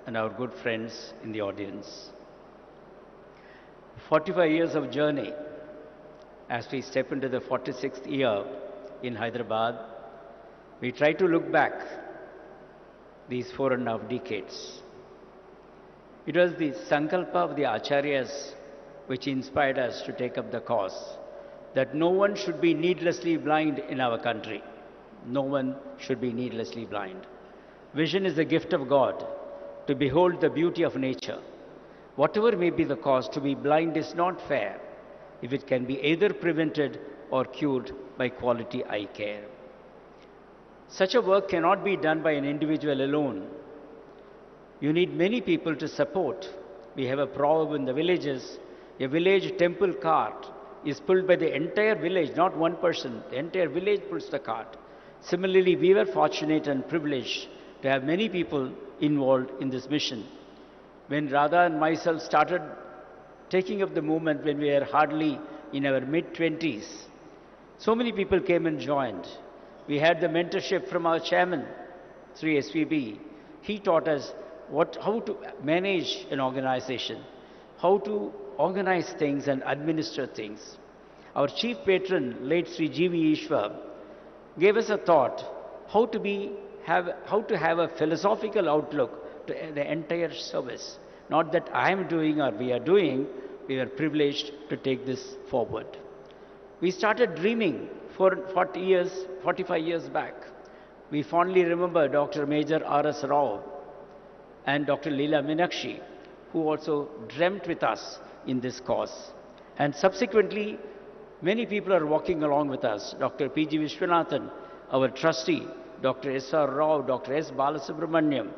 and our good friends in the audience. 45 years of journey as we step into the 46th year in Hyderabad. We try to look back these 4.5 decades. It was the Sankalpa of the Acharyas which inspired us to take up the cause that no one should be needlessly blind in our country. No one should be needlessly blind. Vision is a gift of God to behold the beauty of nature. Whatever may be the cause, to be blind is not fair if it can be either prevented or cured by quality eye care. Such a work cannot be done by an individual alone. You need many people to support. We have a proverb in the villages, a village temple cart is pulled by the entire village, not one person. The entire village pulls the cart. Similarly, we were fortunate and privileged to have many people involved in this mission. When Radha and myself started taking up the movement when we were hardly in our mid-20s, so many people came and joined. We had the mentorship from our chairman, Sri SVB. He taught us how to manage an organization, how to organize things and administer things. Our chief patron, late Sri G.V. Ishwar, gave us a thought how to have a philosophical outlook to the entire service. Not that I am doing or we are doing, we are privileged to take this forward. We started dreaming 45 years back. We fondly remember Dr. Major R.S. Rao and Dr. Leela Meenakshi, who also dreamt with us in this cause. And subsequently, many people are walking along with us. Dr. P.G. Vishwanathan, our trustee, Dr. S.R. Rao, Dr. S. Balasubramaniam,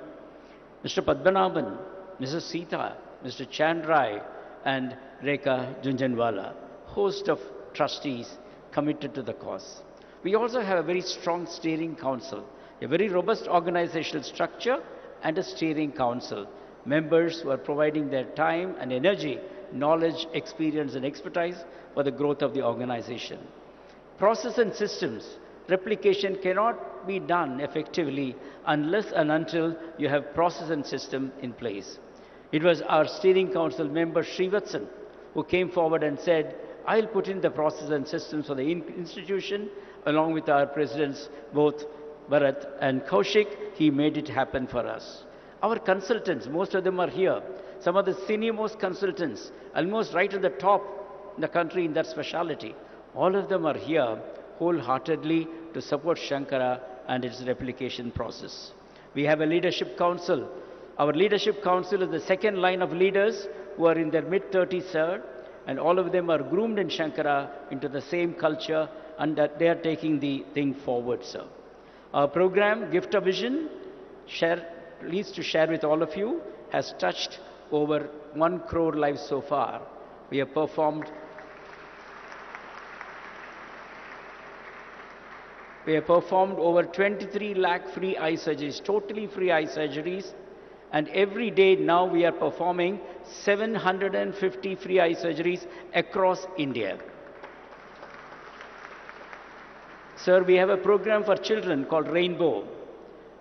Mr. Padmanabhan, Mrs. Sita, Mr. Chandrai, and Rekha Junjanwala, host of trustees committed to the cause. We also have a very strong steering council, a very robust organizational structure, and a steering council. Members who are providing their time and energy, knowledge, experience, and expertise for the growth of the organization. Process and systems. Replication cannot be done effectively unless and until you have process and system in place. It was our steering council member Srivatsan who came forward and said, I'll put in the process and systems for the institution along with our presidents, both Bharat and Kaushik. He made it happen for us. Our consultants, most of them are here. Some of the senior-most consultants, almost right at the top in the country in that specialty. All of them are here wholeheartedly to support Sankara and its replication process. We have a leadership council. Our leadership council is the second line of leaders who are in their mid-30s, sir, and all of them are groomed in Sankara into the same culture, and that they are taking the thing forward, sir. Our program, Gift of Vision, pleased to share with all of you, has touched over 1 crore lives so far. We have performed over 23 lakh free eye surgeries, totally free eye surgeries, and every day now we are performing 750 free eye surgeries across India. Sir, we have a program for children called Rainbow,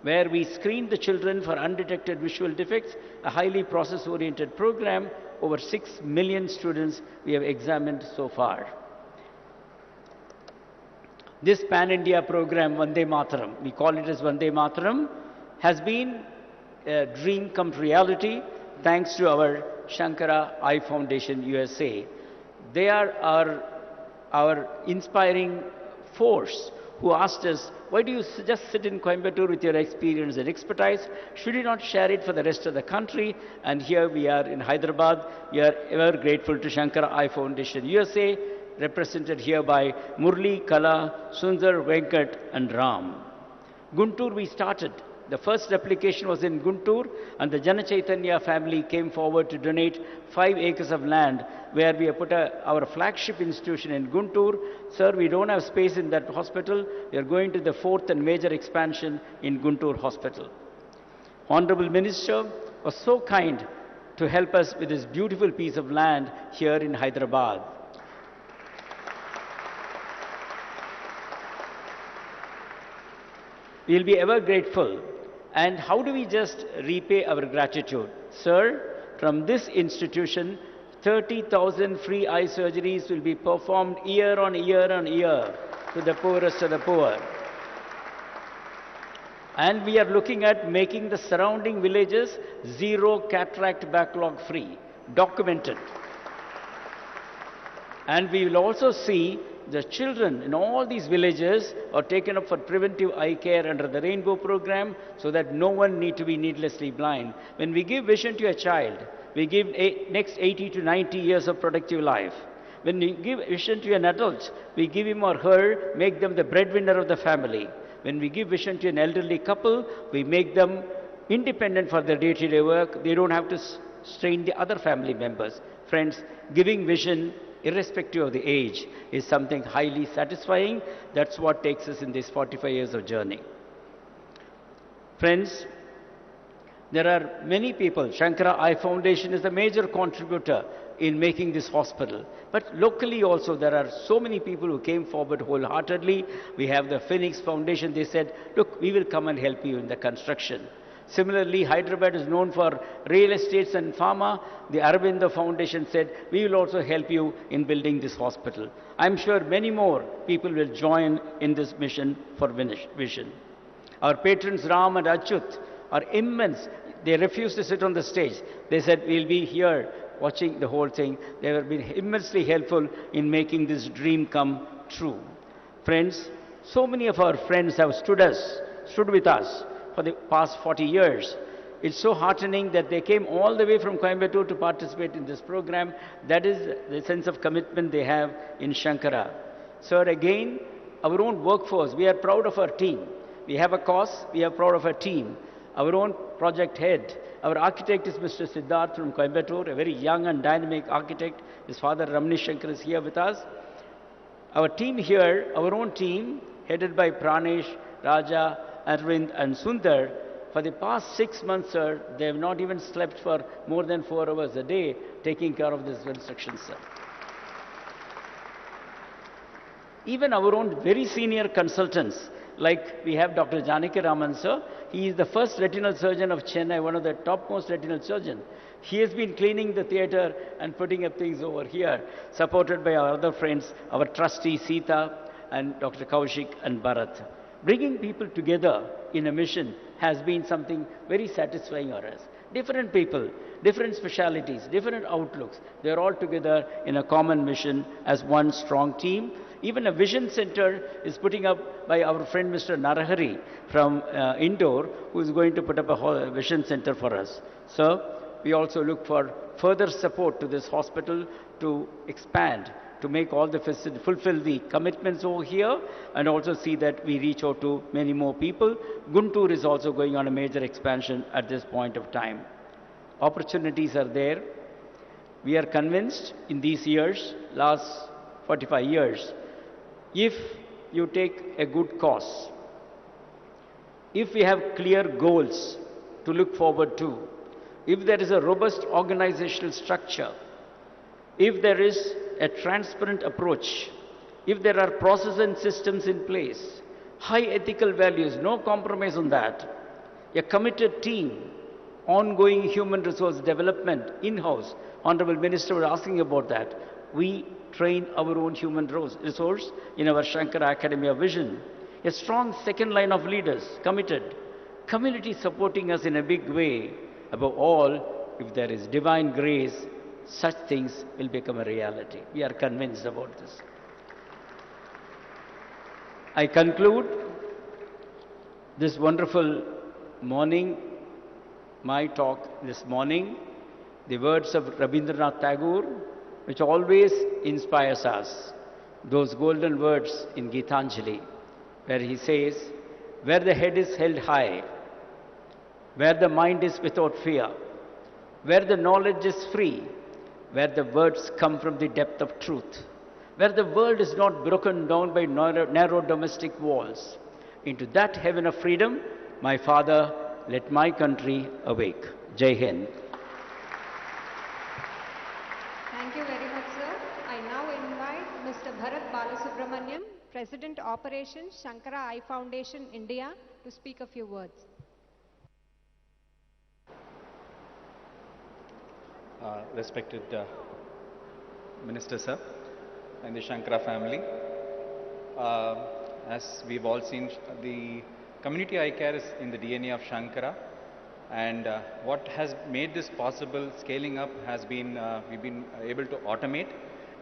where we screen the children for undetected visual defects, a highly process-oriented program. Over 6 million students we have examined so far. This Pan-India program, Vande Mataram, we call it as Vande Mataram, has been a dream come to reality thanks to our Sankara Eye Foundation USA. They are our inspiring force who asked us, why do you just sit in Coimbatore with your experience and expertise? Should you not share it for the rest of the country? And here we are in Hyderabad. We are ever grateful to Sankara Eye Foundation USA, represented here by Murli, Kala, Sundar, Venkat, and Ram. Guntur we started. The first replication was in Guntur, and the Jana Chaitanya family came forward to donate 5 acres of land where we have put our flagship institution in Guntur. Sir, we don't have space in that hospital. We are going to the 4th and major expansion in Guntur Hospital. Honorable Minister was so kind to help us with this beautiful piece of land here in Hyderabad. We will be ever grateful And how do we just repay our gratitude? Sir, from this institution, 30,000 free eye surgeries will be performed year on year on year to the poorest of the poor. And we are looking at making the surrounding villages zero cataract backlog free, documented. And we will also see the children in all these villages are taken up for preventive eye care under the Rainbow program so that no one need to be needlessly blind. When we give vision to a child, we give next 80 to 90 years of productive life. When we give vision to an adult, we give him or her, make them the breadwinner of the family. When we give vision to an elderly couple, we make them independent for their day-to-day work. They don't have to strain the other family members. Friends, giving vision, irrespective of the age, is something highly satisfying. That's what takes us in this 45 years of journey. Friends, there are many people. Sankara Eye Foundation is the major contributor in making this hospital. But locally also there are so many people who came forward wholeheartedly. We have the Phoenix Foundation. They said, look, we will come and help you in the construction. Similarly, Hyderabad is known for real estates and pharma. The Aravinda Foundation said, we will also help you in building this hospital. I'm sure many more people will join in this mission for vision. Our patrons Ram and Achyut are immense. They refused to sit on the stage. They said, we'll be here watching the whole thing. They have been immensely helpful in making this dream come true. Friends, so many of our friends have stood with us for the past 40 years. It's so heartening that they came all the way from Coimbatore to participate in this program. That is the sense of commitment they have in Sankara. Sir, again, our own workforce, we are proud of our team. We have a cause, we are proud of our team. Our own project head, our architect is Mr. Siddharth from Coimbatore, a very young and dynamic architect. His father Ramani Shankar is here with us. Our team here, our own team, headed by Pranesh, Raja, Arvind and Sundar, for the past 6 months, sir, they have not even slept for more than 4 hours a day taking care of this construction, sir. Even our own very senior consultants, like we have Dr. Janaki Raman, sir. He is the first retinal surgeon of Chennai, one of the topmost retinal surgeons. He has been cleaning the theatre and putting up things over here, supported by our other friends, our trustee Sita and Dr. Kaushik and Bharat. Bringing people together in a mission has been something very satisfying for us. Different people, different specialities, different outlooks, they're all together in a common mission as one strong team. Even a vision center is putting up by our friend Mr. Narahari from Indore, who is going to put up a vision center for us. So we also look for further support to this hospital to expand, to make all the fulfill the commitments over here, and also see that we reach out to many more people. Guntur is also going on a major expansion at this point of time. Opportunities are there. We are convinced in these years, last 45 years, if you take a good cause, if we have clear goals to look forward to, if there is a robust organizational structure, if there is a transparent approach, if there are processes and systems in place, high ethical values, no compromise on that, a committed team, ongoing human resource development in-house, Honorable Minister was asking about that. We train our own human resource in our Sankara Academy of Vision. A strong second line of leaders, committed, community supporting us in a big way. Above all, if there is divine grace, such things will become a reality. We are convinced about this. I conclude this wonderful morning, my talk this morning, the words of Rabindranath Tagore, which always inspires us. Those golden words in Gitanjali, where he says, where the head is held high, where the mind is without fear, where the knowledge is free, where the words come from the depth of truth, where the world is not broken down by narrow domestic walls. Into that heaven of freedom, my Father, let my country awake. Jai Hind. Thank you very much, sir. I now invite Mr. Bharat Balasubramaniam, President Operations, Sankara Eye Foundation, India, to speak a few words. respected Minister Sir and the Sankara family. As we've all seen, the community eye care is in the DNA of Sankara, and what has made this possible scaling up has been we've been able to automate,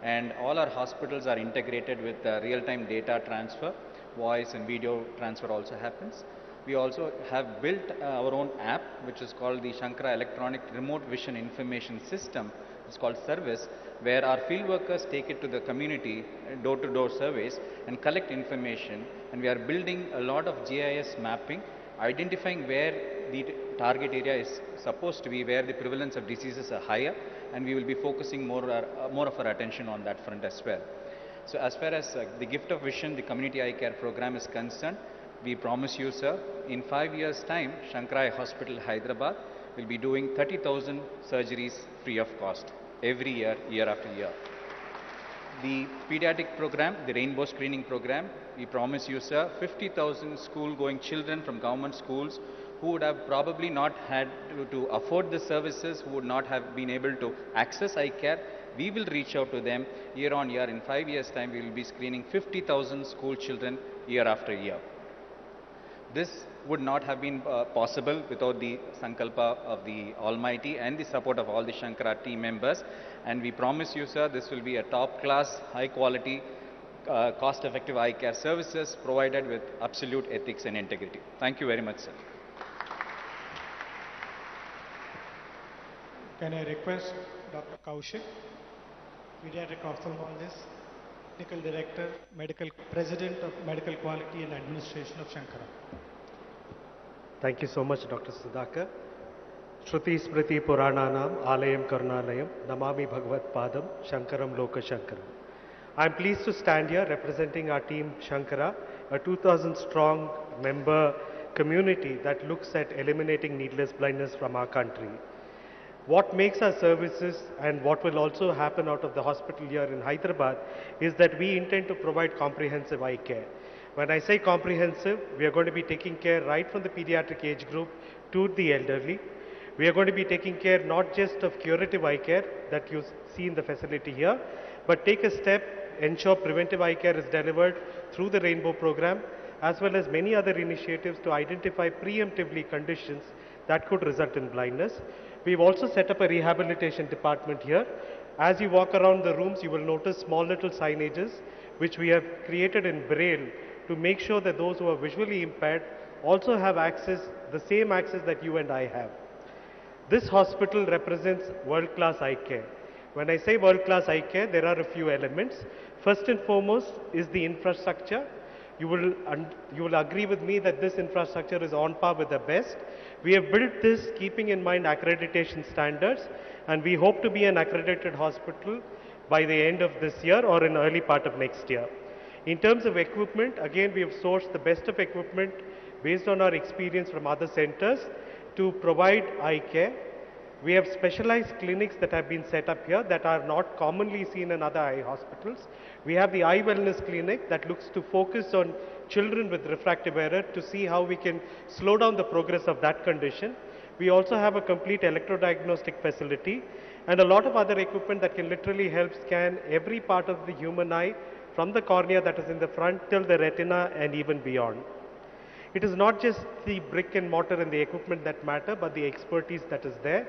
and all our hospitals are integrated with real-time data transfer. Voice and video transfer also happens. We also have built our own app, which is called the Sankara Electronic Remote Vision Information System. It's called Service, where our field workers take it to the community, door-to-door surveys, and collect information. And we are building a lot of GIS mapping, identifying where the target area is supposed to be, where the prevalence of diseases are higher, and we will be focusing more of our attention on that front as well. So as far as the gift of vision, the community eye care program is concerned, we promise you, sir, in 5 years' time, Sankara Eye Hospital, Hyderabad will be doing 30,000 surgeries free of cost every year, year after year. The pediatric program, the rainbow screening program, we promise you, sir, 50,000 school-going children from government schools who would have probably not had to afford the services, who would not have been able to access eye care. We will reach out to them year on year. In 5 years' time, we will be screening 50,000 school children year after year. This would not have been possible without the Sankalpa of the Almighty and the support of all the Sankara team members. And we promise you, sir, this will be a top-class, high-quality, cost-effective eye care services provided with absolute ethics and integrity. Thank you very much, sir. Can I request Dr. Kaushik, Pediatric Ophthalmologist, Technical Director, President of Medical Quality and Administration of Sankara. Thank you so much, Dr. Sudhakar. Shruti Smriti Purananam Alayam Karunalayam Namami Bhagavad Padam Shankaram Loka Shankaram. I am pleased to stand here representing our team Sankara, a 2,000 strong member community that looks at eliminating needless blindness from our country. What makes our services and what will also happen out of the hospital here in Hyderabad is that we intend to provide comprehensive eye care. When I say comprehensive, we are going to be taking care right from the pediatric age group to the elderly. We are going to be taking care not just of curative eye care that you see in the facility here, but take a step, ensure preventive eye care is delivered through the Rainbow program, as well as many other initiatives to identify preemptively conditions that could result in blindness. We've also set up a rehabilitation department here. As you walk around the rooms, you will notice small little signages which we have created in Braille to make sure that those who are visually impaired also have access, the same access that you and I have. This hospital represents world-class eye care. When I say world-class eye care, there are a few elements. First and foremost is the infrastructure. You will agree with me that this infrastructure is on par with the best. We have built this keeping in mind accreditation standards, and we hope to be an accredited hospital by the end of this year or in early part of next year. In terms of equipment, again, we have sourced the best of equipment based on our experience from other centers to provide eye care. We have specialized clinics that have been set up here that are not commonly seen in other eye hospitals. We have the eye wellness clinic that looks to focus on children with refractive error to see how we can slow down the progress of that condition. We also have a complete electrodiagnostic facility and a lot of other equipment that can literally help scan every part of the human eye from the cornea that is in the front till the retina and even beyond. It is not just the brick and mortar and the equipment that matter, but the expertise that is there.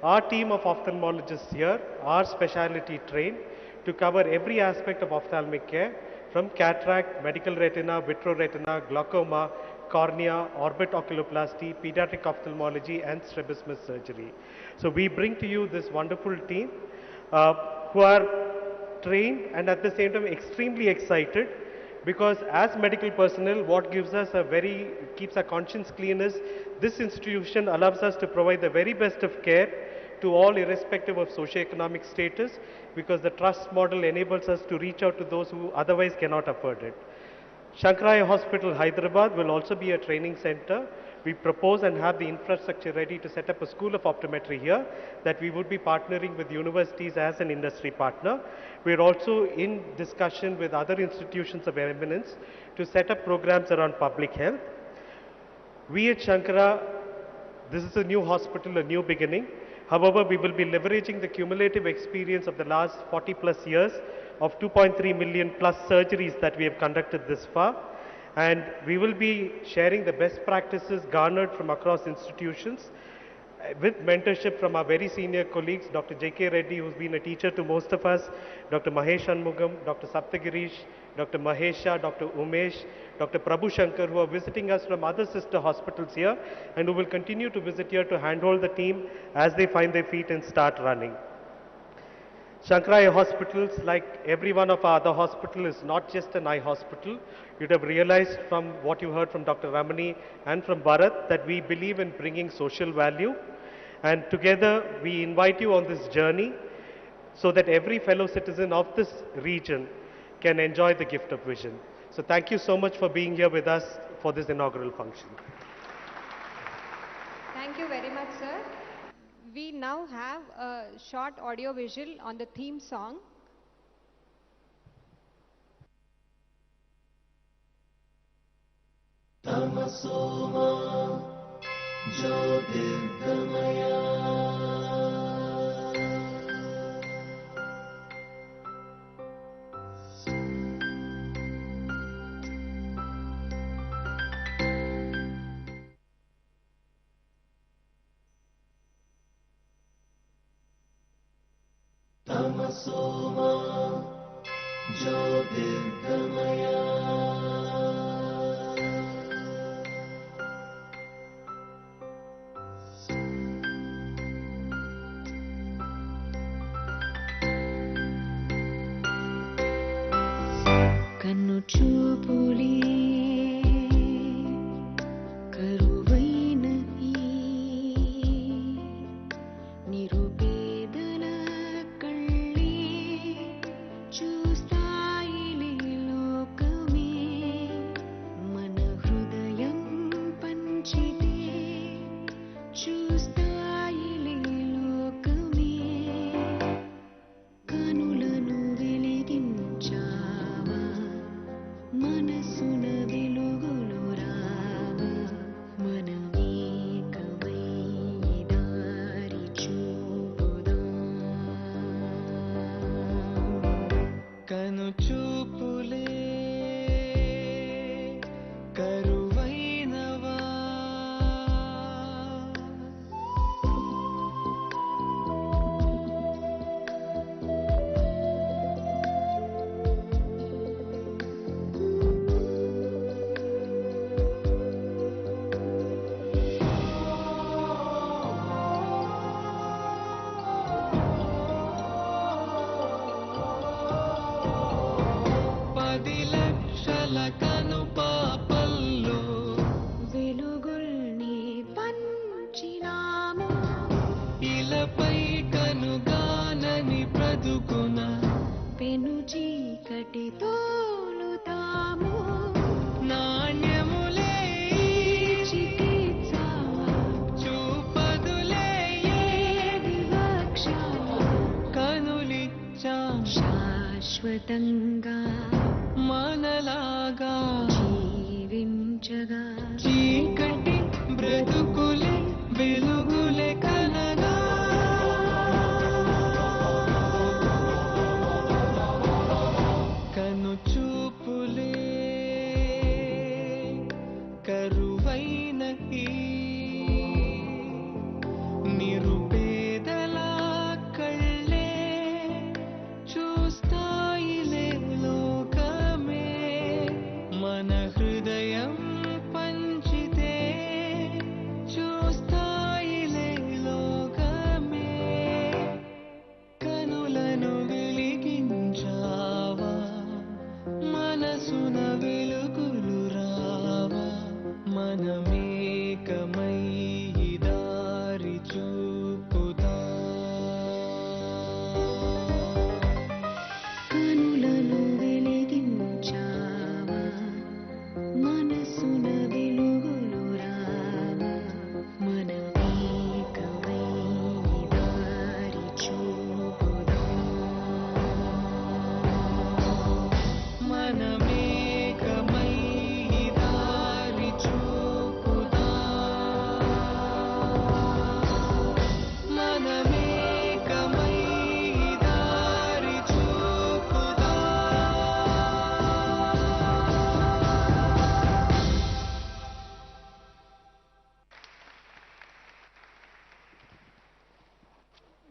Our team of ophthalmologists here are specialty trained to cover every aspect of ophthalmic care, from cataract, medical retina, vitreoretina, glaucoma, cornea, orbit oculoplasty, pediatric ophthalmology, and strabismus surgery. So we bring to you this wonderful team who are trained and at the same time extremely excited, because as medical personnel, what keeps our conscience clean is this institution allows us to provide the very best of care to all irrespective of socioeconomic status, because the trust model enables us to reach out to those who otherwise cannot afford it. Sankara Eye Hospital, Hyderabad will also be a training center. We propose and have the infrastructure ready to set up a school of optometry here that we would be partnering with universities as an industry partner. We are also in discussion with other institutions of eminence to set up programs around public health. We at Sankara This is a new hospital, a new beginning. However, we will be leveraging the cumulative experience of the last 40 plus years of 2.3 million plus surgeries that we have conducted this far. And we will be sharing the best practices garnered from across institutions with mentorship from our very senior colleagues, Dr. J.K. Reddy, who's been a teacher to most of us, Dr. Mahesh Anmugam, Dr. Saptagirish, Dr. Mahesha, Dr. Umesh, Dr. Prabhu Shankar, who are visiting us from other sister hospitals here and who will continue to visit here to handhold the team as they find their feet and start running. Sankara Eye Hospitals, like every one of our other hospitals, is not just an eye hospital. You'd have realized from what you heard from Dr. Ramani and from Bharat that we believe in bringing social value. And together we invite you on this journey so that every fellow citizen of this region can enjoy the gift of vision. So thank you so much for being here with us for this inaugural function. Thank you very much, sir. We now have a short audio visual on the theme song. Tamasoma Jyotirgamaya Tamasoma Jyotirgamaya కన్ను చూపులే కరువైన ఈ నిరుపేదల కళ్ళే చూస్తాయిలే లోకమే మన హృదయం పంచితే చూస్తాయిలే లోకమే కనులను వెలిగించావా మనసున వెలుగులు రావా మనమేకమై దారి చూపుదాం కను చూపులే కరువైనవా పది లక్షల కను పాపల్లో వెలుగుల్ని పంచినాము ఇలపై కనుగానని బ్రతుకున పెను చీకటి తోలుతాము నాణ్యములే చికిత్స చూపదులే వివక్ష కనులిచ్చాం శాశ్వతంగా మనలాగా జీవించగా చీకటి బ్రతుకులే వెలుగులే కనగా కను చూపులే కరువైన ఈ నిరుపేదల కళ్ళే చూస్తాయిలే లోకమే మన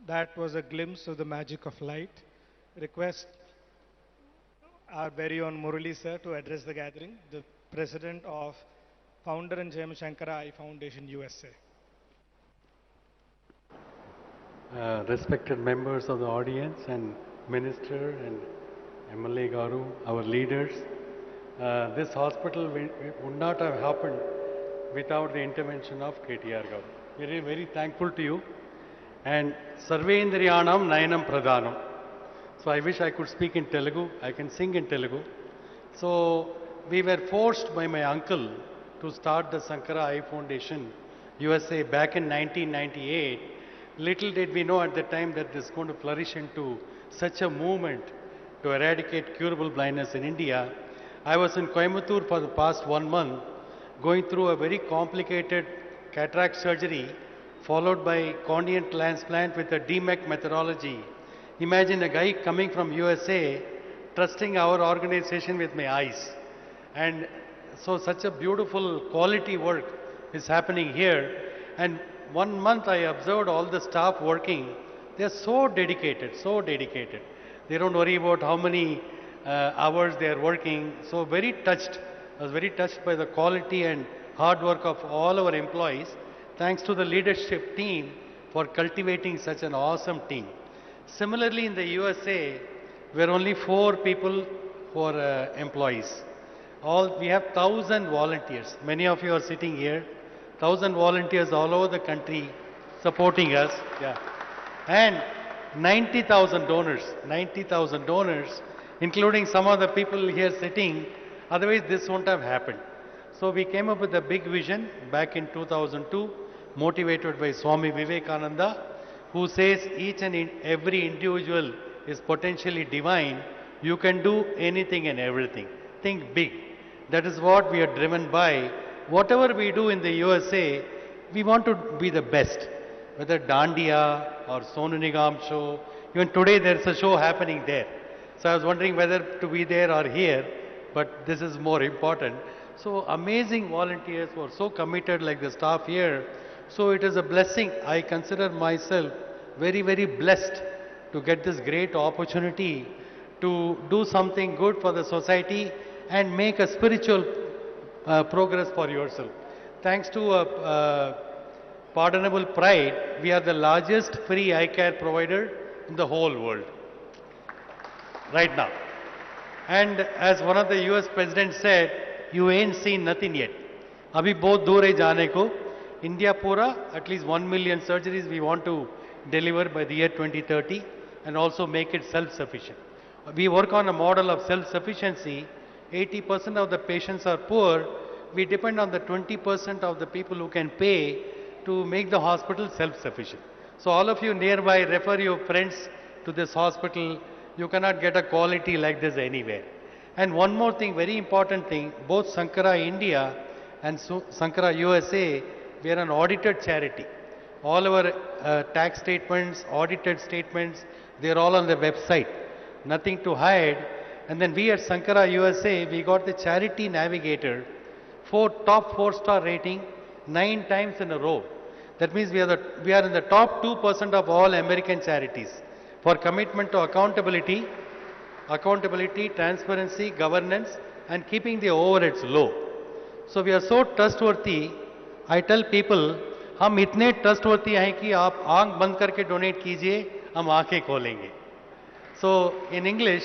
That was a glimpse of the magic of light. Request our very own Murali sir to address the gathering, the president of founder and chairman Sankara Eye Foundation USA. Respected members of the audience and minister and MLA Garu, our leaders, this hospital would not have happened without the intervention of KTR Garu. Very, very thankful to you. And Sarvendriyanam Nayanam Pradhanam. So I wish I could speak in Telugu. I can sing in Telugu. So we were forced by my uncle to start the Sankara Eye Foundation USA back in 1998. Little did we know at the time that this is going to flourish into such a movement to eradicate curable blindness in India. I was in Coimbatore for the past 1 month, going through a very complicated cataract surgery, followed by corneal transplant with a DMEC methodology. Imagine a guy coming from USA, trusting our organization with my eyes. And so such a beautiful quality work is happening here. And 1 month I observed all the staff working. They are so dedicated, so dedicated. They don't worry about how many hours they are working. So very touched. I was very touched by the quality and hard work of all our employees. Thanks to the leadership team for cultivating such an awesome team. Similarly, in the USA, we are only 4 people who are employees. We have 1,000 volunteers. Many of you are sitting here. 1,000 volunteers all over the country supporting us. Yeah. And 90,000 donors. 90,000 donors, including some of the people here sitting. Otherwise, this won't have happened. So we came up with a big vision back in 2002, motivated by Swami Vivekananda, who says each and every individual is potentially divine. You can do anything and everything. Think big. That is what we are driven by. Whatever we do in the USA, we want to be the best. Whether Dandiya or Sonu Nigam show, even today there's a show happening there. So I was wondering whether to be there or here, but this is more important. So amazing volunteers who are so committed like the staff here. So it is a blessing. I consider myself very, very blessed to get this great opportunity to do something good for the society and make a spiritual progress for yourself. Thanks to pardonable pride, we are the largest free eye care provider in the whole world right now. And as one of the US presidents said, you ain't seen nothing yet. Abhi bahut dur hai jaane ko. India pura, at least 1 million surgeries we want to deliver by the year 2030 and also make it self-sufficient. We work on a model of self-sufficiency. 80% of the patients are poor. We depend on the 20% of the people who can pay to make the hospital self-sufficient. So all of you nearby, refer your friends to this hospital. You cannot get a quality like this anywhere. And one more thing, very important thing, both Sankara India and Sankara USA, we are an audited charity. All our tax statements, audited statements, they are all on the website. Nothing to hide. And then we at Sankara USA, we got the Charity Navigator, top 4-star rating, 9 times in a row. That means we are in the top 2% of all American charities for commitment to accountability, transparency, governance, and keeping the overheads low. So we are so trustworthy. I tell people, हम इतने trustworthy हैं कि आप आंख बंद करके donate कीजिए, हम आंखें खोलेंगे. So in English,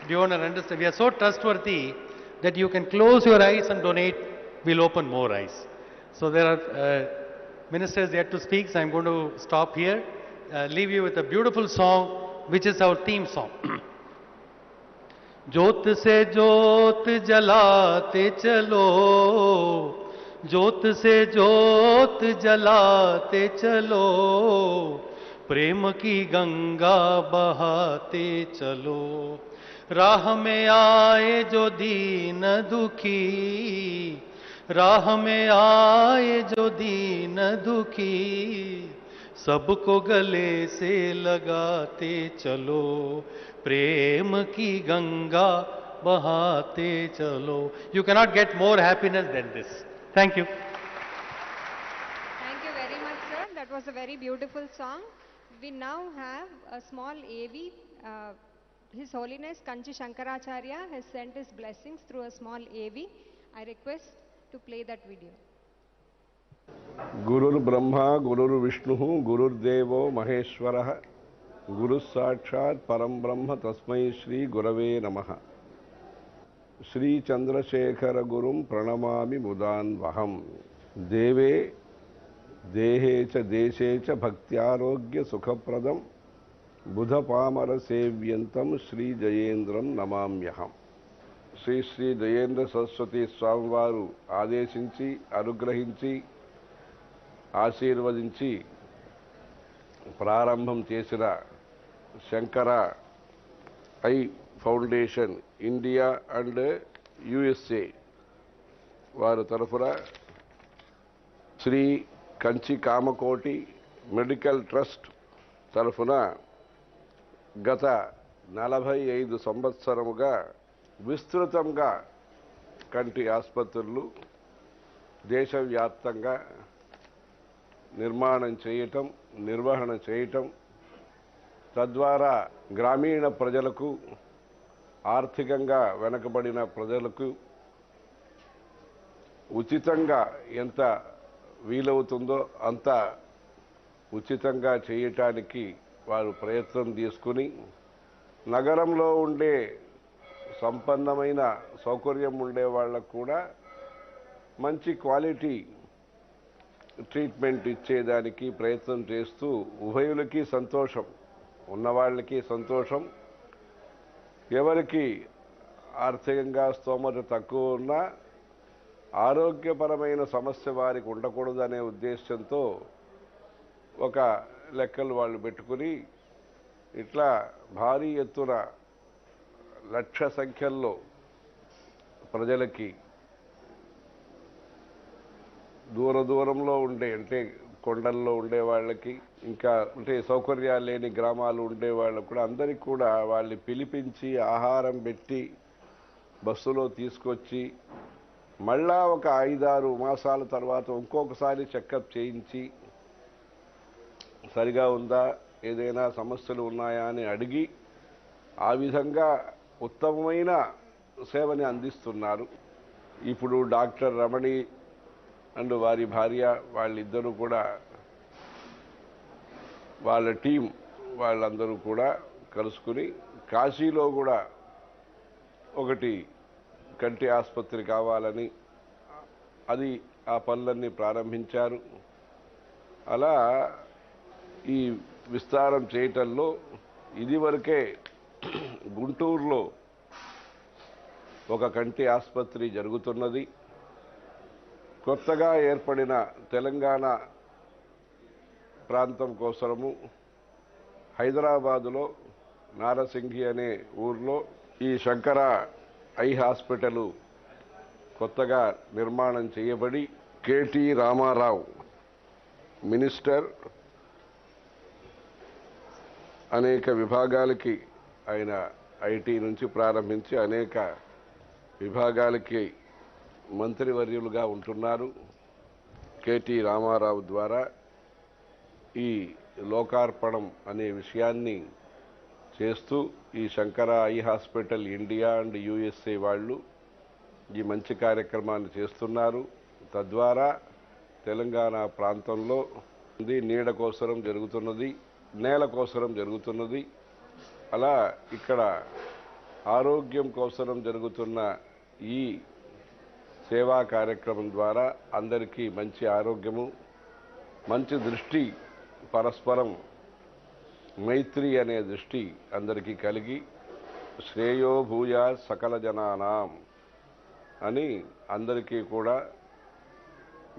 if you want to understand, we are so trustworthy that you can close your eyes and donate, we'll open more eyes. So there are ministers yet to speak, so I'm going to stop here, leave you with a beautiful song, which is our theme song. ज्योत से ज्योत जलाते चलो, ज्योत से ज्योत जलाते चलो, प्रेम की गंगा बहाते चलो, राह में आए जो दीन दुखी, राह में आए जो दीन दुखी, सबको गले से लगाते चलो, प्रेम की गंगा बहाते चलो. You cannot get more happiness than this. Thank you. Thank you very much, sir. That was a very beautiful song. We now have a small AV. His Holiness Kanchi Shankaracharya has sent his blessings through a small AV. I request to play that video. गुरुर् Brahma गुरुर्विष्णुः गुरुर्देवो महेश्वरः गुरुः साक्षात् परं ब्रह्म तस्मै श्री गुरवे नमः श्री चंद्रशेखर गुरुं प्रणमामि मुदान्वहम् देवे देहे च देशे च भक्त्यारोग्य सुखप्रदं बुधपामर सेव्यन्तं श्री जयेन्द्रं नमाम्यहम् శ్రీ శ్రీ జయేంద్ర సరస్వతి స్వామివారు ఆదేశించి అనుగ్రహించి ఆశీర్వదించి ప్రారంభం చేసిన Shankara I foundation India and USA వారి తరఫున శ్రీ కంచి కామకోటి మెడికల్ ట్రస్ట్ తరఫున గత 45 సంవత్సరముగా విస్తృతంగా కంటి ఆసుపత్రులు దేశవ్యాప్తంగా నిర్మాణం చేయటం నిర్వహణ చేయటం తద్వారా గ్రామీణ ప్రజలకు ఆర్థికంగా వెనుకబడిన ప్రజలకు ఉచితంగా ఎంత వీలవుతుందో అంత ఉచితంగా చేయటానికి వారు ప్రయత్నం తీసుకుని నగరంలో ఉండే సంపన్నమైన సౌకర్యం ఉండే వాళ్ళకు కూడా మంచి క్వాలిటీ ట్రీట్మెంట్ ఇచ్చేదానికి ప్రయత్నం చేస్తూ ఉభయులకి సంతోషం ఉన్నవాళ్ళకి సంతోషం ఎవరికి ఆర్థికంగా స్తోమత తక్కువ ఉన్నా ఆరోగ్యపరమైన సమస్య వారికి ఉండకూడదనే ఉద్దేశంతో ఒక లెక్కలు వాళ్ళు పెట్టుకుని ఇట్లా భారీ ఎత్తున లక్ష సంఖ్యల్లో ప్రజలకి దూరంలో ఉండే అంటే కొండల్లో ఉండే వాళ్ళకి ఇంకా అంటే సౌకర్యాలు లేని గ్రామాలు ఉండే వాళ్ళకు కూడా అందరికీ కూడా వాళ్ళని పిలిపించి ఆహారం పెట్టి బస్సులో తీసుకొచ్చి మళ్ళా ఒక 5-6 మాసాల తర్వాత ఇంకొకసారి చెకప్ చేయించి సరిగా ఉందా ఏదైనా సమస్యలు ఉన్నాయా అని అడిగి ఆ విధంగా ఉత్తమమైన సేవని అందిస్తున్నారు. ఇప్పుడు డాక్టర్ రమణి అండ్ వారి భార్య వాళ్ళిద్దరూ కూడా వాళ్ళ టీం వాళ్ళందరూ కూడా కలుసుకుని కాశీలో కూడా ఒకటి కంటి ఆసుపత్రి కావాలని అది ఆ పనులన్నీ ప్రారంభించారు. అలా ఈ విస్తారం చేయటంలో ఇదివరకే గుంటూరులో ఒక కంటి ఆసుపత్రి జరుగుతున్నది. కొత్తగా ఏర్పడిన తెలంగాణ ప్రాంతం కోసము హైదరాబాదులో నారసింగి అనే ఊర్లో ఈ శంకర ఐ హాస్పిటల్ కొత్తగా నిర్మాణం చేయబడి కేటీ రామారావు మినిస్టర్ అనేక విభాగాలకి ఆయన ఐటీ నుంచి ప్రారంభించి అనేక విభాగాలకి మంత్రివర్యులుగా ఉంటున్నారు. కేటీ రామారావు ద్వారా ఈ లోకార్పణం అనే విషయాన్ని చేస్తూ ఈ Shankara eye hospital India and USA వాళ్ళు ఈ మంచి కార్యక్రమాన్ని చేస్తున్నారు. తద్వారా తెలంగాణ ప్రాంతంలో నీడ కోసరం జరుగుతున్నది, నేల కోసరం జరుగుతున్నది. అలా ఇక్కడ ఆరోగ్యం కోసరం జరుగుతున్న ఈ సేవా కార్యక్రమం ద్వారా అందరికీ మంచి ఆరోగ్యము, మంచి దృష్టి, పరస్పరం మైత్రి అనే దృష్టి అందరికీ కలిగి శ్రేయో భూయా సకల జనానాం అని అందరికీ కూడా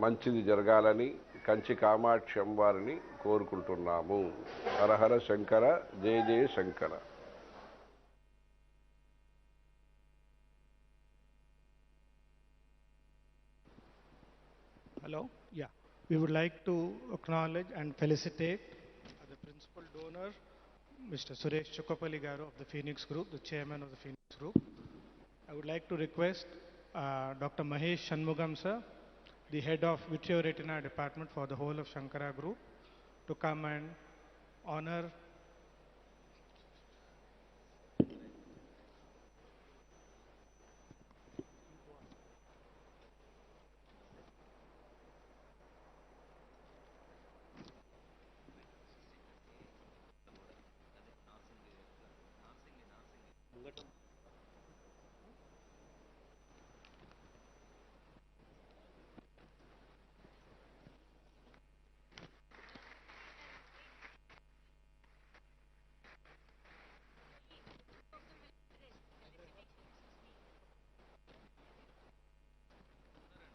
మంచిది జరగాలని కంచి కామాక్షి అమ్మవారిని కోరుకుంటున్నాము. హరహర శంకర, జయ జయ Shankara. Hello? Yeah. We would like to acknowledge and felicitate the principal donor, Mr. Suresh Chukapalli Garu of the Phoenix Group, the chairman of the Phoenix Group. I would like to request Dr. Mahesh Shanmugam sir, the head of Vitreoretina department for the whole of Sankara Group, to come and honor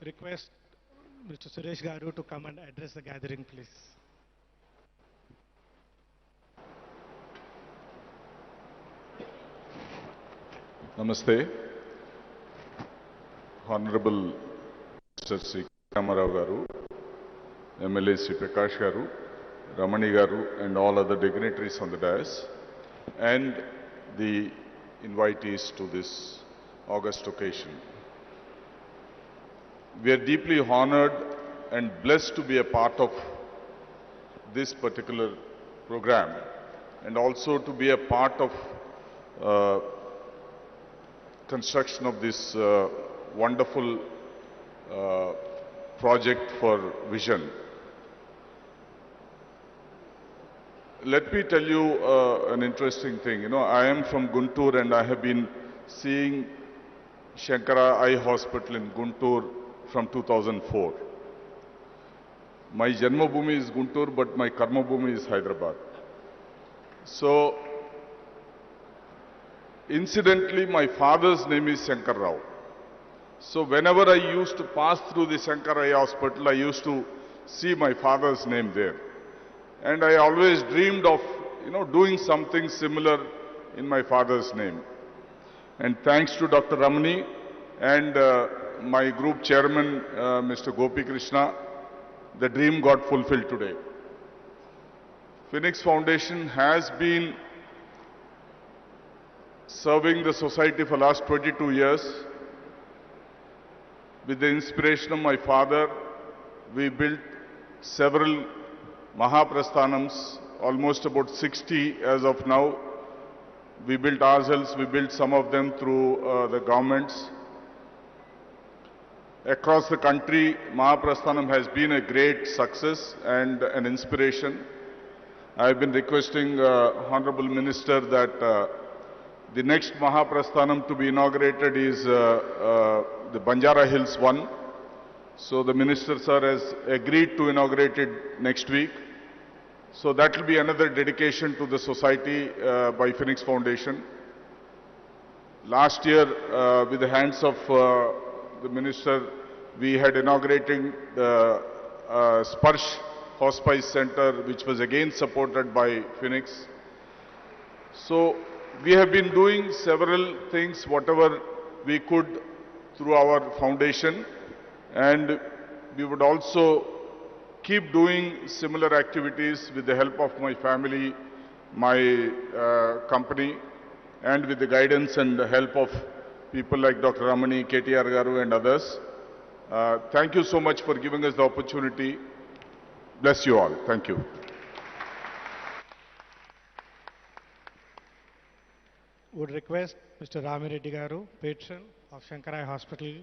request Mr. Suresh Garu to come and address the gathering, please. Namaste. Honorable Mr. Sri Ramarao Garu, MLA Sri Prakash Garu, Ramani Garu, and all other dignitaries on the dais, and the invitees to this august occasion. We are deeply honored and blessed to be a part of this particular program, and also to be a part of construction of this wonderful project for vision. Let me tell you an interesting thing. You know, I am from Guntur and I have been seeing Sankara Eye Hospital in Guntur from 2004. My Janma Bhumi is Guntur, but my Karma Bhumi is Hyderabad. So, incidentally, my father's name is Sankara Rao. So, whenever I used to pass through the Sankara Eye Hospital, I used to see my father's name there. And I always dreamed of, doing something similar in my father's name. And thanks to Dr. Ramani and my group chairman, Mr. Gopi Krishna, the dream got fulfilled today. Phoenix Foundation has been serving the society for the last 22 years. With the inspiration of my father, we built several Mahaprasthanams, almost about 60 as of now. We built ourselves, we built some of them through the governments. Across the country, Mahaprasthanam has been a great success and an inspiration. I have been requesting Honorable Minister that the next Mahaprasthanam to be inaugurated is the Banjara Hills one. So the Minister Sir has agreed to inaugurate it next week. So that will be another dedication to the society by Phoenix Foundation. Last year, with the hands of the Minister, we had inaugurated the Sparsh Hospice Center, which was again supported by Phoenix. So we have been doing several things, whatever we could through our foundation, and we would also keep doing similar activities with the help of my family, my company, and with the guidance and the help of people like Dr. Ramani, KTR Garu, and others. Thank you so much for giving us the opportunity. Bless you all. Thank you. Would request Mr. Ramireddy Garu, patron of Sankara Eye Hospital,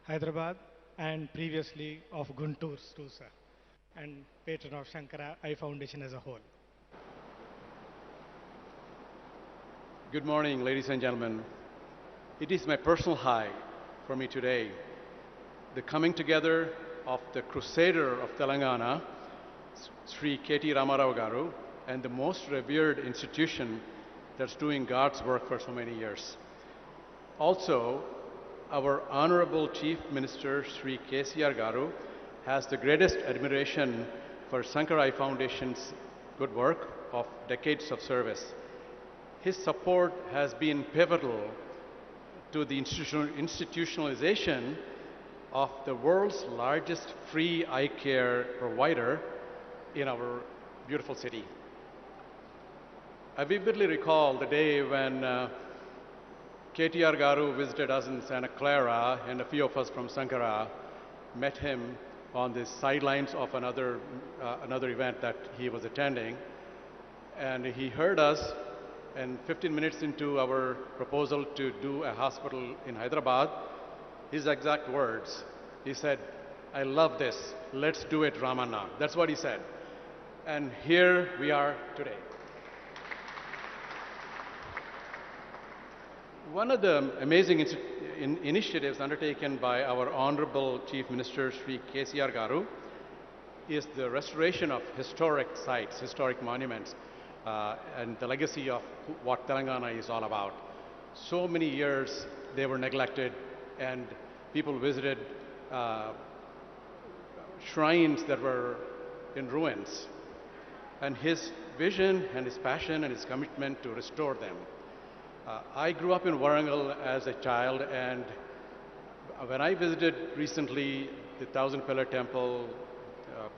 Hyderabad, and previously of Guntur too, sir, and patron of Sankara Eye Foundation as a whole. Good morning, ladies and gentlemen. It is my personal high for me today, the coming together of the Crusader of Telangana, Sri K.T. Ramarao Garu, and the most revered institution that's doing God's work for so many years. Also, our Honorable Chief Minister Sri KCR Garu has the greatest admiration for Sankara Eye Foundation's good work of decades of service. His support has been pivotal to the institutionalization of the world's largest free eye care provider in our beautiful city. I vividly recall the day when KTR Garu visited us in Santa Clara, and a few of us from Sankara met him on the sidelines of another event that he was attending. And he heard us, and 15 minutes into our proposal to do a hospital in Hyderabad, his exact words, he said, "I love this, let's do it, Ramanna." That's what he said. And here we are today. One of the amazing initiatives undertaken by our Honorable Chief Minister, Sri KTR Garu, is the restoration of historic sites, historic monuments, and the legacy of what Telangana is all about. So many years they were neglected, and people visited shrines that were in ruins. And his vision and his passion and his commitment to restore them. I grew up in Warangal as a child, and when I visited recently the Thousand Pillar Temple,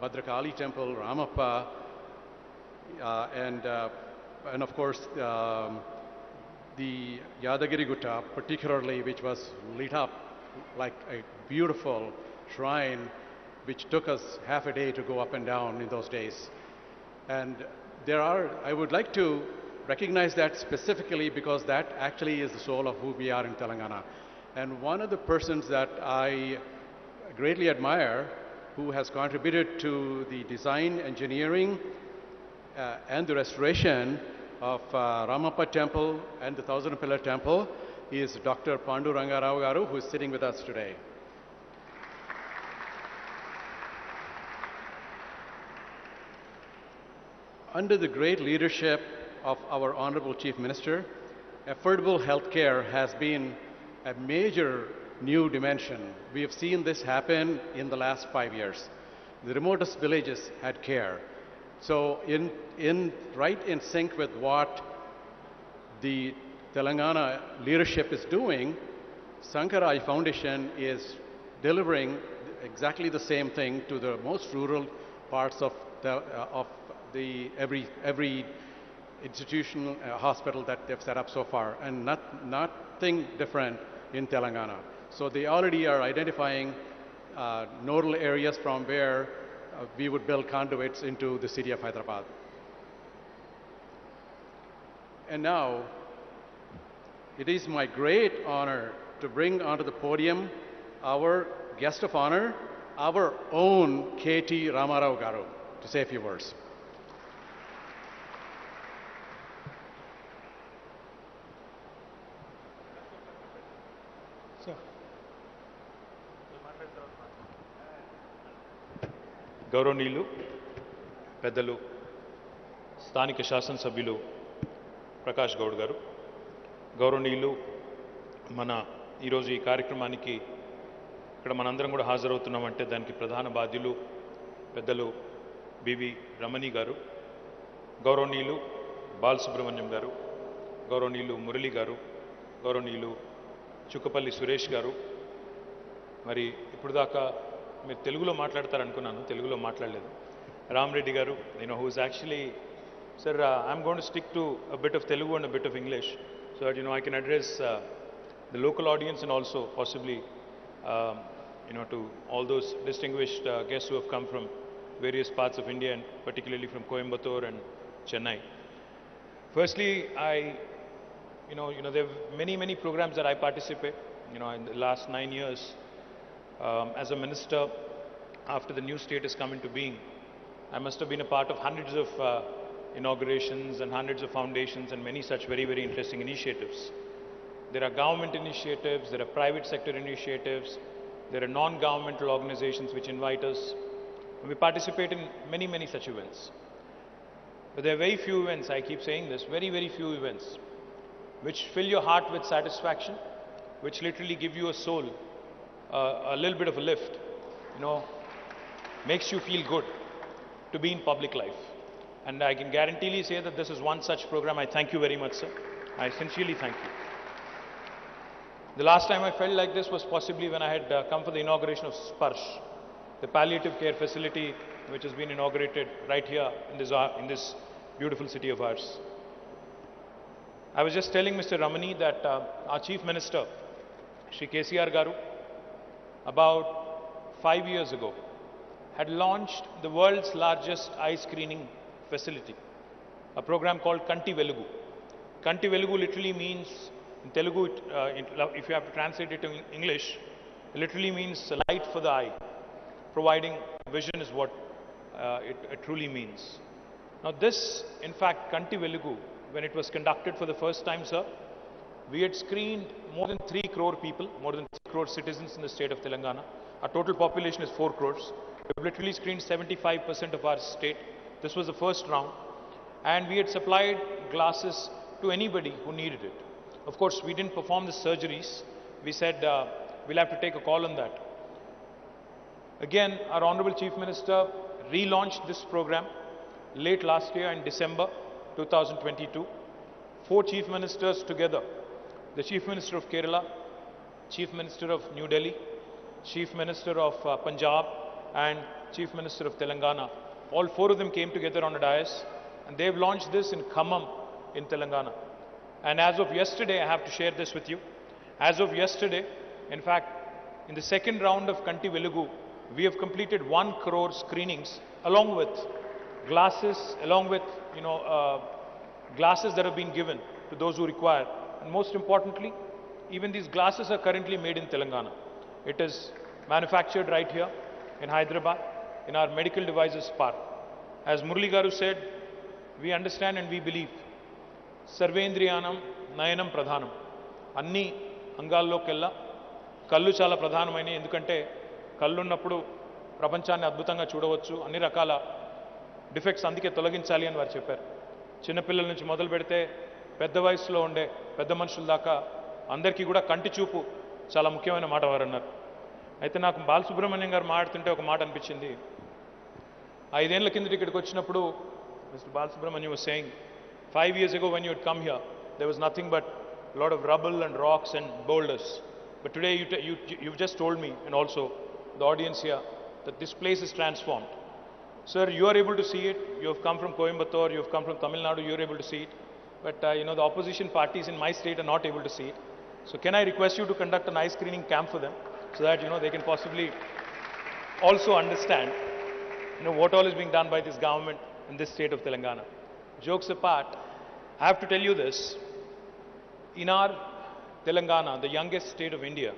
Bhadrakali Temple, Ramappa, and of course the Yadagiri Gutta, particularly, which was lit up like a beautiful shrine, which took us half a day to go up and down in those days. And I would like to recognize that specifically because that actually is the soul of who we are in Telangana. And one of the persons that I greatly admire, who has contributed to the design, engineering, and the restoration of Ramappa Temple and the Thousand Pillar Temple, is Dr. Pandu Rangarao Garu, who is sitting with us today. Under the great leadership of our Honorable Chief Minister, affordable health care has been a major new dimension. We have seen this happen in the last 5 years. The remotest villages had care. So right in sync with what the Telangana leadership is doing, Sankara Eye Foundation is delivering exactly the same thing to the most rural parts of every institutional hospital that they've set up so far, and nothing different in Telangana. So they already are identifying nodal areas from where we would build conduits into the city of Hyderabad. And now, it is my great honor to bring onto the podium our guest of honor, our own KT Ramarao Garu, to say a few words. గౌరవనీయులు పెద్దలు స్థానిక శాసనసభ్యులు ప్రకాష్ గౌడ్ గారు, గౌరవనీయులు మన ఈరోజు ఈ కార్యక్రమానికి ఇక్కడ మనందరం కూడా హాజరవుతున్నామంటే దానికి ప్రధాన బాధ్యులు పెద్దలు బివి రమణి గారు, గౌరవనీయులు బాలసుబ్రహ్మణ్యం గారు, గౌరవనీయులు మురళి గారు, గౌరవనీయులు చుక్కపల్లి సురేష్ గారు. మరి ఇప్పుడు దాకా మీరు తెలుగులో మాట్లాడతారనుకున్నాను, తెలుగులో మాట్లాడలేదు. రామరెడ్డి గారు, who is actually, sir, I'm going to stick to a bit of Telugu and a bit of English so that I can address the local audience and also possibly to all those distinguished guests who have come from various parts of India and particularly from Coimbatore and Chennai. Firstly, there are many programs that I participate. In the last 9 years. As a minister, after the new state has come into being, I must have been a part of hundreds of inaugurations and hundreds of foundations and many such very, very interesting initiatives. There are government initiatives, there are private sector initiatives, there are non-governmental organizations which invite us. And we participate in many, many such events. But there are very few events, I keep saying this, very, very few events, which fill your heart with satisfaction, which literally give you a soul, a little bit of a lift, makes you feel good to be in public life. And I can guaranteely say that this is one such program. I thank you very much, sir. I sincerely thank you. The last time I felt like this was possibly when I had come for the inauguration of Sparsh, the palliative care facility which has been inaugurated right here in this beautiful city of ours. I was just telling Mr. Ramani that our Chief Minister, Shri KCR Garu, about 5 years ago, had launched the world's largest eye screening facility. a program called Kanti Velugu. Kanti Velugu literally means, in Telugu, if you have to translate it to English, it literally means light for the eye. Providing vision is what it truly means. Now this, in fact, Kanti Velugu, when it was conducted for the first time, sir, we had screened more than 3 crore people, more than 3 crore citizens in the state of Telangana. Our total population is 4 crores. We've literally screened 75% of our state. This was the first round. And we had supplied glasses to anybody who needed it. Of course, we didn't perform the surgeries. We said we'll have to take a call on that. Again, our Honorable Chief Minister relaunched this program late last year in December 2022. 4 Chief Ministers together. The Chief Minister of Kerala, Chief Minister of New Delhi, Chief Minister of Punjab and Chief Minister of Telangana. All 4 of them came together on a dais and they've launched this in Khammam in Telangana. And as of yesterday, I have to share this with you. As of yesterday, in fact, in the second round of Kanti Velugu, we have completed 1 crore screenings along with glasses, along with glasses that have been given to those who require. And most importantly, even these glasses are currently made in Telangana. It is manufactured right here in Hyderabad, in our medical devices park. As Murali Garu said, we understand and we believe, Sarvendriyanam Nayanam Pradhanam. Anni అంగాల్లో కెల్లా కళ్ళు చాలా ప్రధానమైన, ఎందుకంటే కళ్ళు ఉన్నప్పుడు ప్రపంచాన్ని అద్భుతంగా చూడవచ్చు, అన్ని రకాల డిఫెక్ట్స్ అందుకే తొలగించాలి అని వారు చెప్పారు. చిన్నపిల్లల నుంచి మొదలు పెడితే పెద్ద వయసులో ఉండే పెద్ద మనుషుల దాకా అందరికీ కూడా కంటి చూపు చాలా ముఖ్యమైన మాట వారు అన్నారు. అయితే నాకు బాలసుబ్రహ్మణ్యం గారు మాట్లాడుతుంటే ఒక మాట అనిపించింది. 5 ఏళ్ల కిందట ఇక్కడికి వచ్చినప్పుడు Mr. Balasubramanian was saying, 5 years ago when you had come here, there was nothing but a lot of rubble and rocks and boulders. But today you've just told me, and also the audience here, that this place is transformed. Sir, you are able to see it. You have come from Coimbatore, you have come from Tamil Nadu, you are able to see it. But the opposition parties in my state are not able to see it. So can I request you to conduct an eye screening camp for them, so that they can possibly also understand what all is being done by this government in this state of Telangana. Jokes apart, I have to tell you this. In our Telangana, the youngest state of India,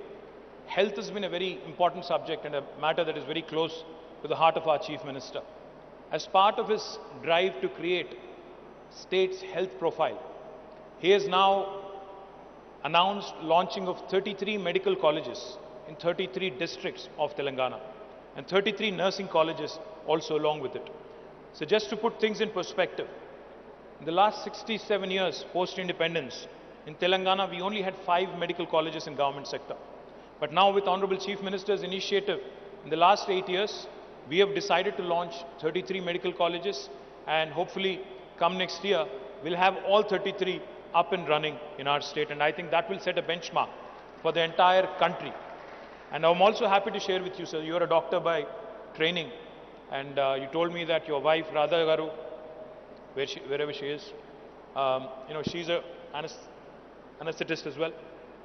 health has been a very important subject and a matter that is very close to the heart of our Chief Minister. As part of his drive to create state's health profile, he has now announced launching of 33 medical colleges in 33 districts of Telangana and 33 nursing colleges also along with it. So just to put things in perspective, in the last 67 years post-independence, in Telangana we only had 5 medical colleges in government sector. But now with Honorable Chief Minister's initiative, in the last 8 years, we have decided to launch 33 medical colleges, and hopefully come next year, we'll have all 33 up and running in our state, and I think that will set a benchmark for the entire country. And I'm also happy to share with you, sir, you're a doctor by training, and you told me that your wife, Radha Garu, wherever she is, she's an anesthetist as well,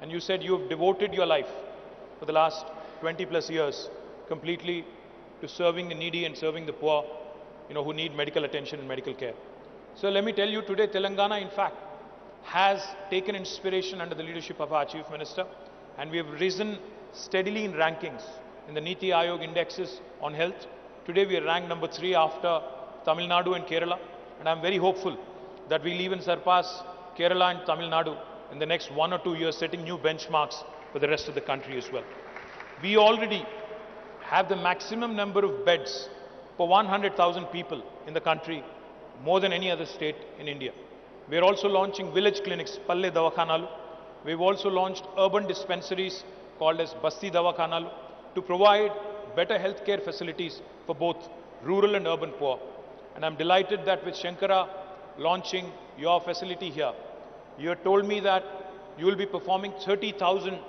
and you said you've devoted your life for the last 20 plus years completely to serving the needy and serving the poor, who need medical attention and medical care. So let me tell you, today Telangana, in fact, has taken inspiration under the leadership of our Chief Minister, and we have risen steadily in rankings in the Niti Aayog indexes on health. Today we are ranked number 3 after Tamil Nadu and Kerala, and I'm very hopeful that we'll even surpass Kerala and Tamil Nadu in the next 1 or 2 years, setting new benchmarks for the rest of the country as well. We already have the maximum number of beds per 100,000 people in the country, more than any other state in India. We are also launching village clinics, Palle Davakhanalu. We've also launched urban dispensaries called as Basti Davakhanalu to provide better healthcare facilities for both rural and urban poor. And I'm delighted that with Sankara launching your facility here, you have told me that you will be performing 30,000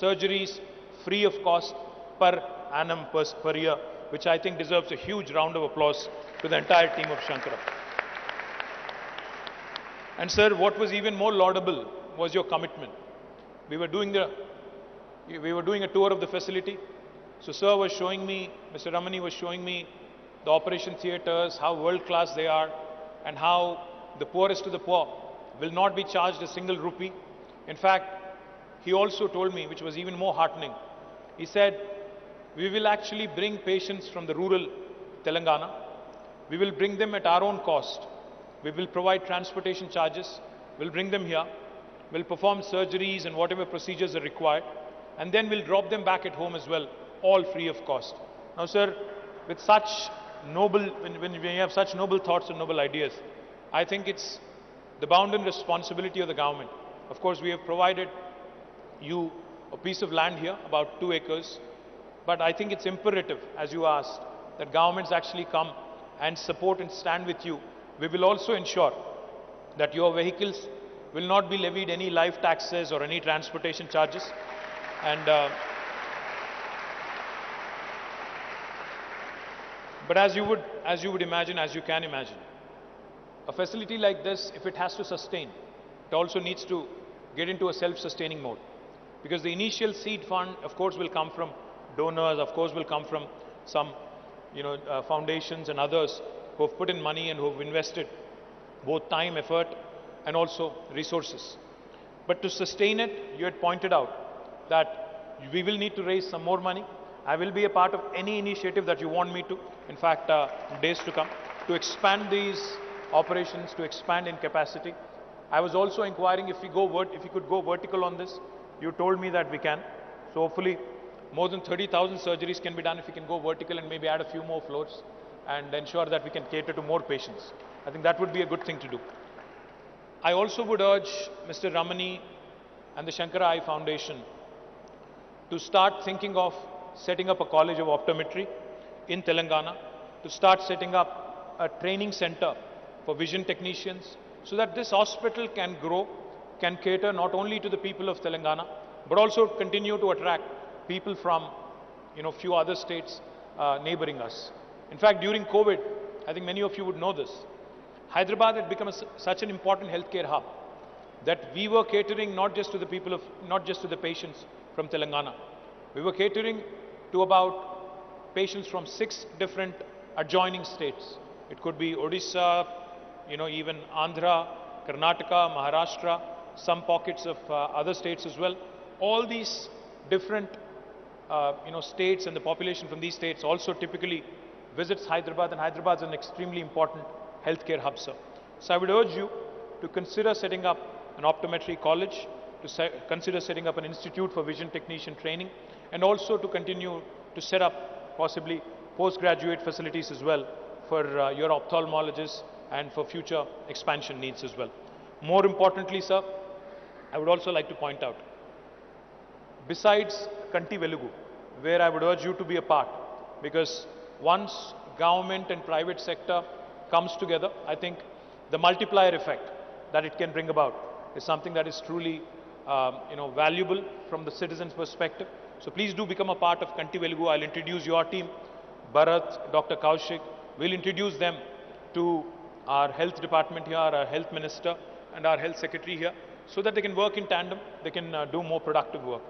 surgeries free of cost per annum per year, which I think deserves a huge round of applause to the entire team of Sankara. And sir, what was even more laudable was your commitment. We were doing a tour of the facility. So sir was showing me, Mr. Ramani was showing me the operation theatres, how world class they are, and how the poorest of the poor will not be charged a single rupee. In fact, he also told me, which was even more heartening, he said, we will actually bring patients from the rural Telangana. We will bring them at our own cost. We will provide transportation charges. We'll bring them here. We'll perform surgeries and whatever procedures are required. And then we'll drop them back at home as well, all free of cost. Now, sir, with such noble, when we have such noble thoughts and noble ideas, I think it's the bounden responsibility of the government. Of course, we have provided you a piece of land here, about 2 acres. But I think it's imperative, as you asked, that governments actually come and support and stand with you. We will also ensure that your vehicles will not be levied any life taxes or any transportation charges. And but as you would imagine, as you can imagine, a facility like this, if it has to sustain, it also needs to get into a self-sustaining mode. Because the initial seed fund, of course, will come from donors, of course, will come from some, foundations and others who have put in money and who have invested both time, effort, and also resources. But to sustain it, you had pointed out that we will need to raise some more money. I will be a part of any initiative that you want me to, in fact, in days to come, to expand these operations, to expand in capacity. I was also inquiring if we could go vertical on this. You told me that we can. So hopefully more than 30,000 surgeries can be done if we can go vertical and maybe add a few more floors and ensure that we can cater to more patients. I think that would be a good thing to do. I also would urge Mr. Ramani and the Sankara Eye Foundation to start thinking of setting up a college of optometry in Telangana, to start setting up a training center for vision technicians, so that this hospital can grow, can cater not only to the people of Telangana, but also continue to attract people from, few other states neighboring us. In fact, during COVID, I think many of you would know this, Hyderabad had become such an important healthcare hub that we were catering not just to the patients from Telangana. We were catering to about patients from 6 different adjoining states. It could be Odisha, even Andhra, Karnataka, Maharashtra, some pockets of other states as well. All these different, states and the population from these states also typically visits Hyderabad, and Hyderabad is an extremely important healthcare hub, sir. So I would urge you to consider setting up an optometry college, to consider setting up an institute for vision technician training, and also to continue to set up possibly postgraduate facilities as well for your ophthalmologists and for future expansion needs as well. More importantly, sir, I would also like to point out, besides Kanti Velugu, where I would urge you to be a part, because once government and private sector comes together, I think the multiplier effect that it can bring about is something that is truly, valuable from the citizen's perspective. So please do become a part of Kanti Velugu. I'll introduce your team, Bharat, Dr. Kaushik. We'll introduce them to our health department here, our health minister, and our health secretary here, so that they can work in tandem, they can do more productive work.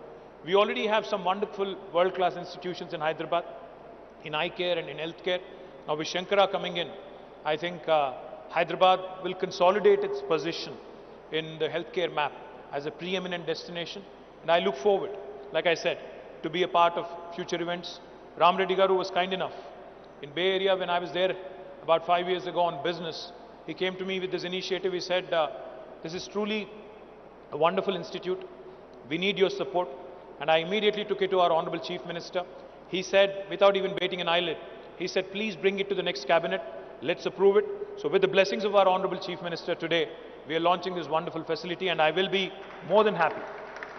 We already have some wonderful world-class institutions in Hyderabad, in eye care and in healthcare. Now with Sankara coming in, I think Hyderabad will consolidate its position in the healthcare map as a preeminent destination. And I look forward, like I said, to be a part of future events. Ram Reddy Garu was kind enough. In Bay Area, when I was there about 5 years ago on business, he came to me with this initiative. He said, this is truly a wonderful institute. We need your support. And I immediately took it to our Honorable Chief Minister. He said, without even batting an eyelid, he said, please bring it to the next cabinet. Let's approve it. So with the blessings of our Honorable Chief Minister today, we are launching this wonderful facility, and I will be more than happy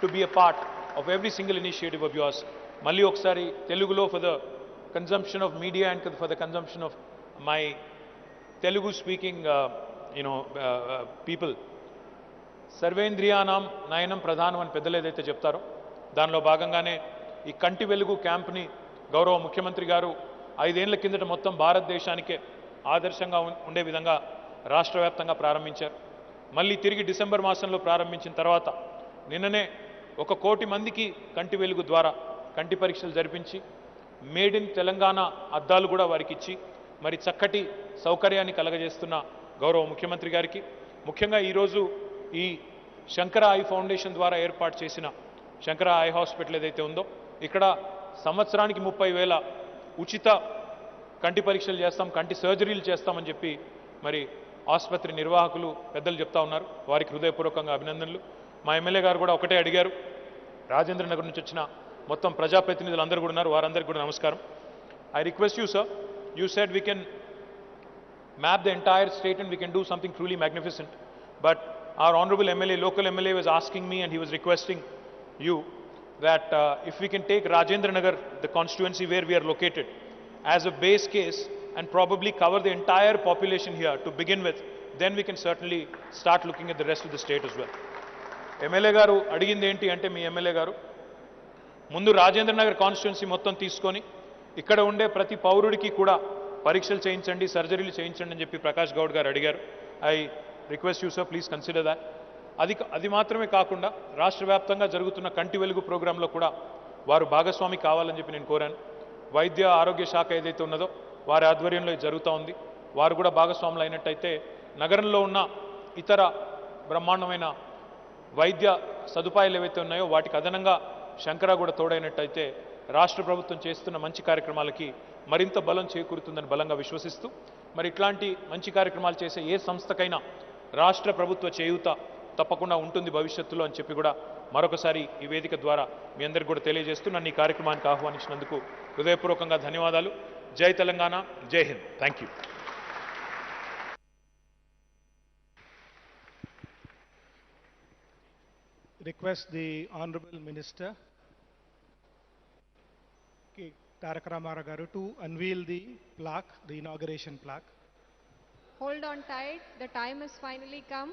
to be a part of every single initiative of yours. Malli oksari Telugulo for the consumption of media and for the consumption of my Telugu speaking people. Sarvendriyanam Nayanam Pradhanam అని పెద్దలు ఏదైతే చెప్తారో దానిలో భాగంగానే ఈ కంటి వెలుగు క్యాంప్ని గౌరవ ముఖ్యమంత్రి గారు 5 ఏళ్ల కిందట మొత్తం భారతదేశానికే ఆదర్శంగా ఉండే విధంగా రాష్ట్ర వ్యాప్తంగా ప్రారంభించారు. మళ్ళీ తిరిగి డిసెంబర్ మాసంలో ప్రారంభించిన తర్వాత నిన్ననే 1 కోటి మందికి కంటి వెలుగు ద్వారా కంటి పరీక్షలు జరిపించి మేడ్ ఇన్ తెలంగాణ అద్దాలు కూడా వారికి ఇచ్చి మరి చక్కటి సౌకర్యాన్ని కలగజేస్తున్న గౌరవ ముఖ్యమంత్రి గారికి, ముఖ్యంగా ఈరోజు ఈ శంకర ఐ ఫౌండేషన్ ద్వారా ఏర్పాటు చేసిన శంకర ఐ హాస్పిటల్ ఏదైతే ఉందో ఇక్కడ సంవత్సరానికి 30,000 ఉచిత కంటి పరీక్షలు చేస్తాం, కంటి సర్జరీలు చేస్తామని చెప్పి మరి ఆసుపత్రి నిర్వాహకులు పెద్దలు చెప్తా ఉన్నారు. వారికి హృదయపూర్వకంగా అభినందనలు. మా ఎమ్మెల్యే గారు కూడా ఒకటే అడిగారు, రాజేంద్ర నగర్ నుంచి వచ్చిన మొత్తం ప్రజాప్రతినిధులు అందరూ కూడా ఉన్నారు, వారందరికీ కూడా నమస్కారం. I request you sir, you said we can map the entire state and we can do something truly magnificent. But our honorable MLA, local MLA was asking me and he was requesting you that if we can take Rajendra Nagar, the constituency where we are located, as a base case and probably cover the entire population here to begin with, then we can certainly start looking at the rest of the state as well. MLA garu అడిగింది ఏంటి అంటే మీ MLA గారు ముందు Rajendra Nagar constituency మొత్తం తీసుకొని ఇక్కడ ఉండే ప్రతి పౌరుడికి కూడా పరీక్షలు చేయించండి, సర్జరీలు చేయించండి అని చెప్పి ప్రకాష్ గౌడ్ గారు అడిగారు. I request you sir, please consider that. అది మాత్రమే కాకుండా రాష్ట్ర వ్యాప్తంగా జరుగుతున్న కంటి వెలుగు ప్రోగ్రాంలో కూడా వారు భాగస్వామి కావాలని చెప్పి నేను కోరాను. వైద్య ఆరోగ్య శాఖ ఏదైతే ఉన్నదో వారి ఆధ్వర్యంలో ఇది జరుగుతూ ఉంది. వారు కూడా భాగస్వాములు అయినట్టయితే నగరంలో ఉన్న ఇతర బ్రహ్మాండమైన వైద్య సదుపాయాలు ఏవైతే ఉన్నాయో వాటికి అదనంగా శంకర కూడా తోడైనట్టయితే రాష్ట్ర ప్రభుత్వం చేస్తున్న మంచి కార్యక్రమాలకి మరింత బలం చేకూరుతుందని బలంగా విశ్వసిస్తూ మరి ఇట్లాంటి మంచి కార్యక్రమాలు చేసే ఏ సంస్థకైనా రాష్ట్ర ప్రభుత్వ చేయూత తప్పకుండా ఉంటుంది భవిష్యత్తులో అని చెప్పి కూడా మరొకసారి ఈ వేదిక ద్వారా మీ అందరికీ కూడా తెలియజేస్తూ నన్ను ఈ కార్యక్రమానికి ఆహ్వానించినందుకు హృదయపూర్వకంగా ధన్యవాదాలు. జై తెలంగాణ, జై Hind. Thank you. Request the Honorable Minister Tarak Ramara Garu to unveil the plaque, the inauguration plaque. Hold on tight, the time has finally come.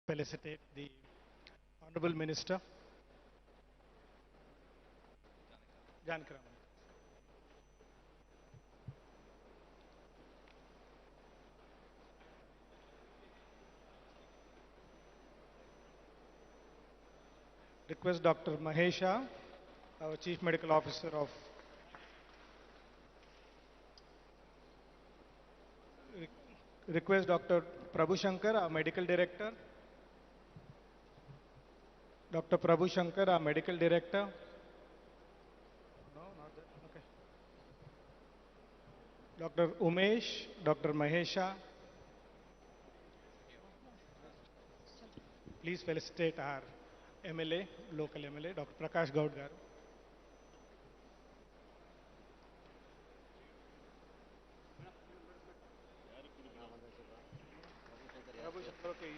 Felicitate the Honorable Minister. Sankara. Request Dr. Mahesha, our Chief Medical Officer of Request Dr. Prabhu Shankar, our Medical Director. Dr. Prabhu Shankar, our Medical Director. No, not that. Okay. Dr. Umesh, Dr. Mahesha. Please felicitate our MLA, local MLA, Dr. Prakash Gaud garu. Prabhu Shankar, okay,